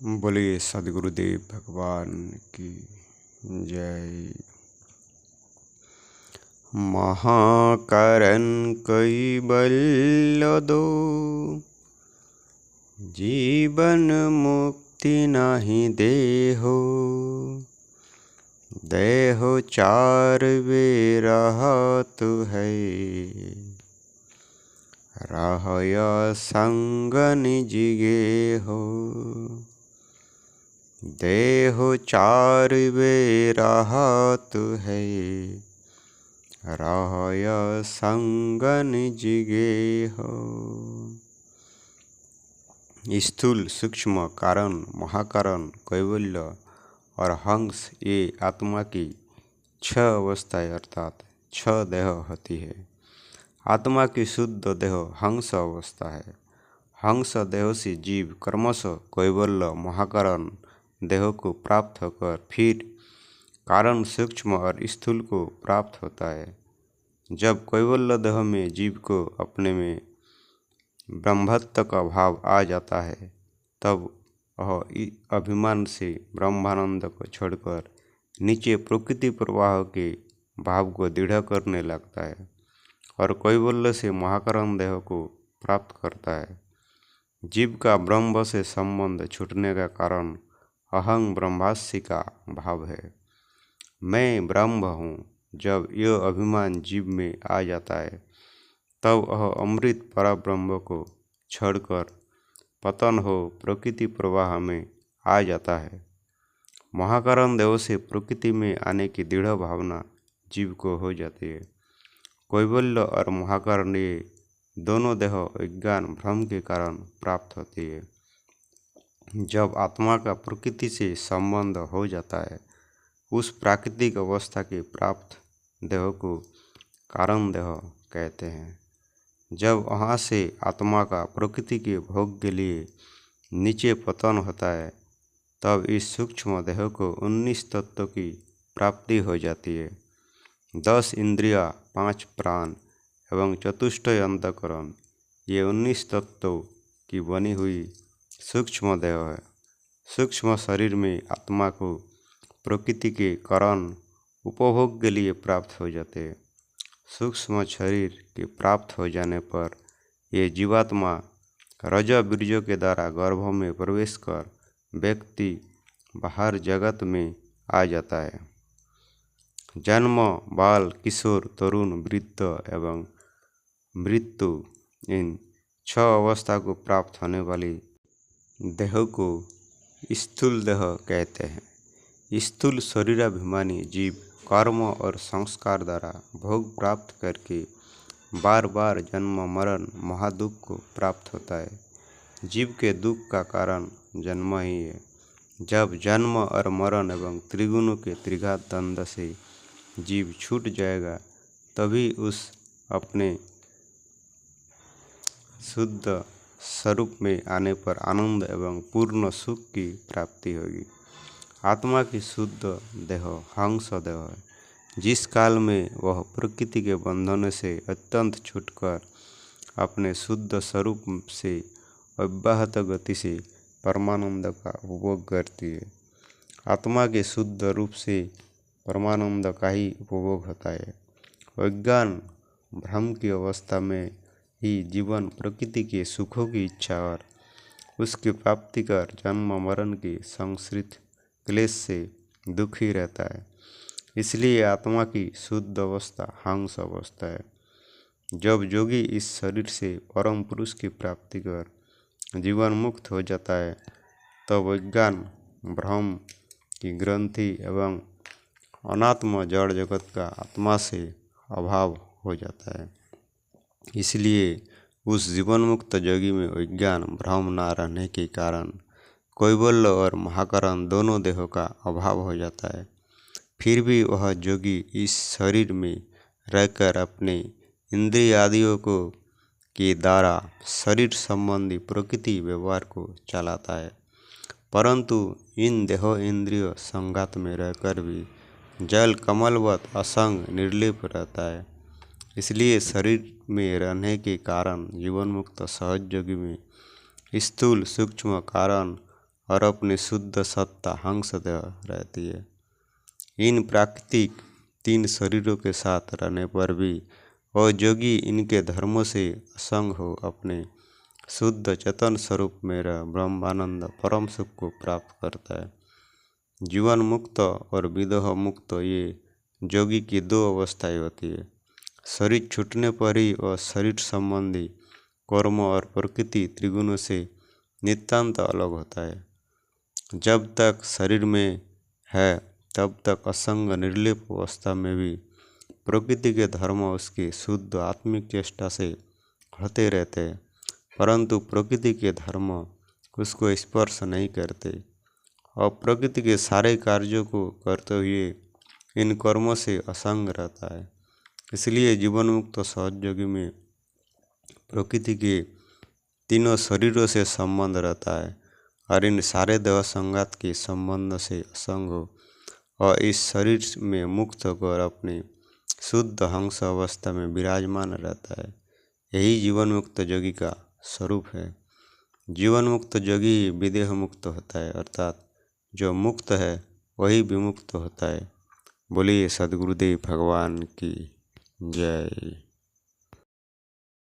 बोलिए सदगुरुदेव भगवान की जय। महाकरण कैवल्य दो, जीवन मुक्ति नहीं देहो। देहो चार वे रहत है, रहय संग निज गेहो। देहो चार वे रहत है, रहय संग निज गेहो। स्थूल, सूक्ष्म, कारण, महाकारण, कैवल्य और हंस ये आत्मा की 6 अवस्थाएं अर्थात 6 देह होती है। आत्मा की शुद्ध देह हंस अवस्था है। हंस देह से जीव क्रमशः कैवल्य महाकारण देह को प्राप्त होकर फिर कारण, सूक्ष्म और स्थूल को प्राप्त होता है। जब कैवल्य देह में जीव को अपने में ब्रह्मत्व का भाव आ जाता है, तब वह अभिमान से ब्रह्मानंद को छोड़कर नीचे प्रकृति प्रवाह के भाव को दृढ़ करने लगता है और कैवल्य से महाकारण देह को प्राप्त करता है। जीव का ब्रह्म से संबंध छूटने का कारण अहं ब्रह्मास्मि का भाव है। मैं ब्रह्म हूँ। जब यह अभिमान जीव में आ जाता है, तब वह अमृत परब्रह्म को छोड़कर पतन हो प्रकृति प्रवाह में आ जाता है। महाकारण देव से प्रकृति में आने की दृढ़ भावना जीव को हो जाती है। कैवल्य और महाकारण ये दोनों देह विज्ञान भ्रम के कारण प्राप्त होती है। जब आत्मा का प्रकृति से संबंध हो जाता है, उस प्राकृतिक अवस्था के प्राप्त देह को कारण देह कहते हैं। जब वहाँ से आत्मा का प्रकृति के भोग के लिए नीचे पतन होता है, तब इस सूक्ष्म देह को 19 तत्वों की प्राप्ति हो जाती है। 10 इंद्रियां, 5 प्राण एवं चतुष्टय अंतःकरण ये 19 तत्वों की बनी हुई सूक्ष्म देह है। सूक्ष्म शरीर में आत्मा को प्रकृति के कारण उपभोग के लिए प्राप्त हो जाते हैं। सूक्ष्म शरीर के प्राप्त हो जाने पर ये जीवात्मा रज बीर्जों के द्वारा गर्भ में प्रवेश कर व्यक्ति बाहर जगत में आ जाता है। जन्म, बाल, किशोर, तरुण, वृद्ध एवं मृत्यु इन 6 अवस्था को प्राप्त होने वाली देह को स्थूल देह कहते हैं। स्थूल शरीराभिमानी जीव कर्म और संस्कार द्वारा भोग प्राप्त करके बार बार जन्म मरण महादुख को प्राप्त होता है। जीव के दुख का कारण जन्म ही है। जब जन्म और मरण एवं त्रिगुणों के त्रिघात द्वंद्व से जीव छूट जाएगा, तभी उस अपने शुद्ध स्वरूप में आने पर आनंद एवं पूर्ण सुख की प्राप्ति होगी। आत्मा की शुद्ध देह हंस देह है। जिस काल में वह प्रकृति के बंधनों से अत्यंत छूटकर अपने शुद्ध स्वरूप से अव्याहत गति से परमानंद का उपभोग करती है। आत्मा के शुद्ध रूप से परमानंद का ही उपभोग होता है। विज्ञान भ्रम की अवस्था में ही जीवन प्रकृति के सुखों की इच्छा और उसकी प्राप्ति कर जन्म मरण के संश्रित क्लेश से दुखी रहता है। इसलिए आत्मा की शुद्ध अवस्था हंस अवस्था है। जब योगी इस शरीर से परम पुरुष की प्राप्ति कर जीवन मुक्त हो जाता है, तब विज्ञान भ्रम की ग्रंथि एवं अनात्म जड़ जगत का आत्मा से अभाव हो जाता है। इसलिए उस जीवन मुक्त योगी में विज्ञान भ्रम न रहने के कारण कैवल्य और महाकारण दोनों देहों का अभाव हो जाता है। फिर भी वह योगी इस शरीर में रहकर अपने इंद्रिय आदियों को के द्वारा शरीर संबंधी प्रकृति व्यवहार को चलाता है, परंतु इन देहो इंद्रिय संघात में रहकर भी जल कमलवत असंग निर्लिप्त रहता है। इसलिए शरीर में रहने के कारण जीवन मुक्त सहज योगी में स्थूल, सूक्ष्म, कारण और अपनी शुद्ध सत्ता हंस देह रहती है। इन प्राकृतिक 3 शरीरों के साथ रहने पर भी वह योगी इनके धर्मों से असंग हो अपने शुद्ध चेतन स्वरूप में रह ब्रह्मानंद परम सुख को प्राप्त करता है। जीवन मुक्त और विदेह मुक्त ये योगी की 2 अवस्थाएं होती है। शरीर छूटने पर ही वह शरीर संबंधी कर्म और प्रकृति त्रिगुणों से नितांत अलग होता है। जब तक शरीर में है तब तक असंग निर्लिप अवस्था में भी प्रकृति के धर्म उसकी शुद्ध आत्मिक चेष्टा से होते रहते हैं, परंतु प्रकृति के धर्म उसको स्पर्श नहीं करते और प्रकृति के सारे कार्यों को करते हुए इन कर्मों से असंग रहता है। इसलिए जीवन मुक्त सहयोगी में प्रकृति के 3 शरीरों से संबंध रहता है और इन सारे देह संगात के संबंध से असंग हो और इस शरीर में मुक्त होकर अपनी शुद्ध हंस अवस्था में विराजमान रहता है। यही जीवन मुक्त योगी का स्वरूप है। जीवन मुक्त योगी विदेह मुक्त होता है, अर्थात जो मुक्त है वही विमुक्त होता है। बोलिए सद्गुरुदेव भगवान की जय।